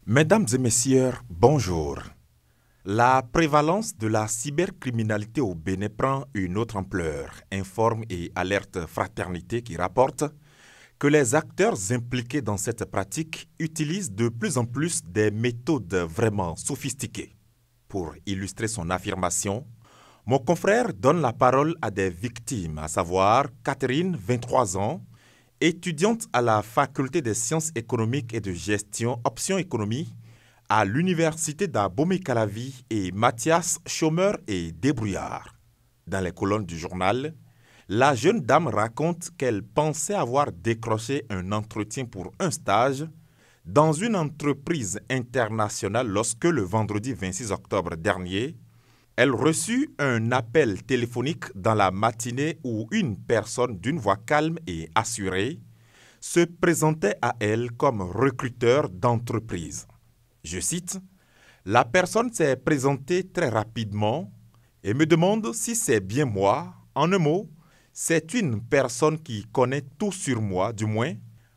Mesdames et messieurs, bonjour. La prévalence de la cybercriminalité au Bénin prend une autre ampleur, informe et alerte Fraternité qui rapporte que les acteurs impliqués dans cette pratique utilisent de plus en plus des méthodes vraiment sophistiquées. Pour illustrer son affirmation, mon confrère donne la parole à des victimes, à savoir Catherine, 23 ans, étudiante à la Faculté des sciences économiques et de gestion, option économie, à l'université d'Abomey-Calavi, et Mathias, chômeur et débrouillard. Dans les colonnes du journal, la jeune dame raconte qu'elle pensait avoir décroché un entretien pour un stage dans une entreprise internationale lorsque le vendredi 26 octobre dernier, elle reçut un appel téléphonique dans la matinée où une personne d'une voix calme et assurée se présentait à elle comme recruteur d'entreprise. Je cite, « La personne s'est présentée très rapidement et me demande si c'est bien moi. En un mot, c'est une personne qui connaît tout sur moi, du moins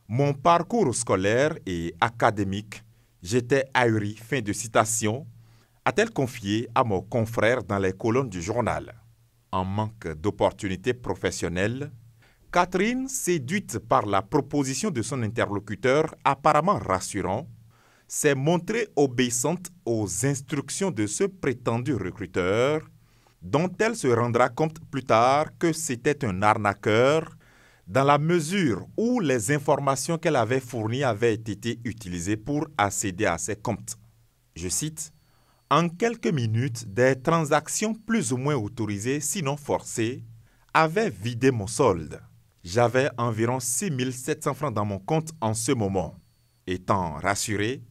mon parcours scolaire et académique. J'étais ahuri. » Fin de citation. A-t-elle confié à mon confrère dans les colonnes du journal. En manque d'opportunités professionnelles, Catherine, séduite par la proposition de son interlocuteur apparemment rassurant, s'est montrée obéissante aux instructions de ce prétendu recruteur, dont elle se rendra compte plus tard que c'était un arnaqueur, dans la mesure où les informations qu'elle avait fournies avaient été utilisées pour accéder à ses comptes. Je cite, « En quelques minutes, des transactions plus ou moins autorisées, sinon forcées, avaient vidé mon solde. J'avais environ 6 700 francs dans mon compte en ce moment. Étant rassuré,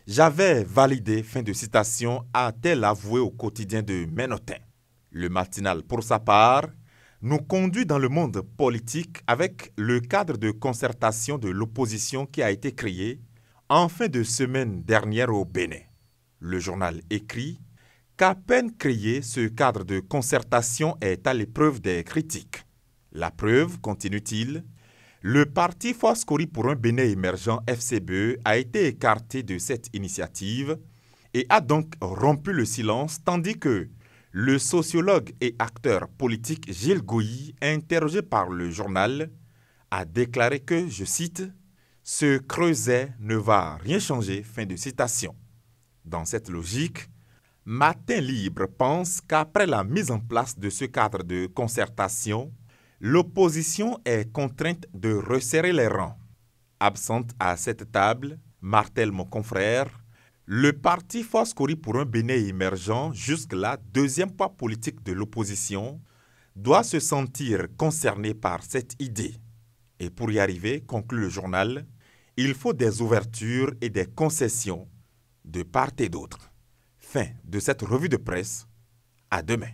j'avais validé, fin de citation, a-t-elle avoué au quotidien de Ménotin. Le matinal, pour sa part, nous conduit dans le monde politique avec le cadre de concertation de l'opposition qui a été créé en fin de semaine dernière au Bénin. Le journal écrit qu'à peine créé, ce cadre de concertation est à l'épreuve des critiques. La preuve, continue-t-il, le parti Fouaskori pour un Bénin émergent FCBE a été écarté de cette initiative et a donc rompu le silence, tandis que le sociologue et acteur politique Gilles Gouilly, interrogé par le journal, a déclaré que, je cite, « Ce creuset ne va rien changer », fin de citation. Dans cette logique, Matin Libre pense qu'après la mise en place de ce cadre de concertation, l'opposition est contrainte de resserrer les rangs. Absente à cette table, martèle mon confrère, le parti Fouaskori pour un Bénin émergent, jusque-là deuxième poids politique de l'opposition, doit se sentir concerné par cette idée. Et pour y arriver, conclut le journal, il faut des ouvertures et des concessions de part et d'autre. Fin de cette revue de presse. À demain.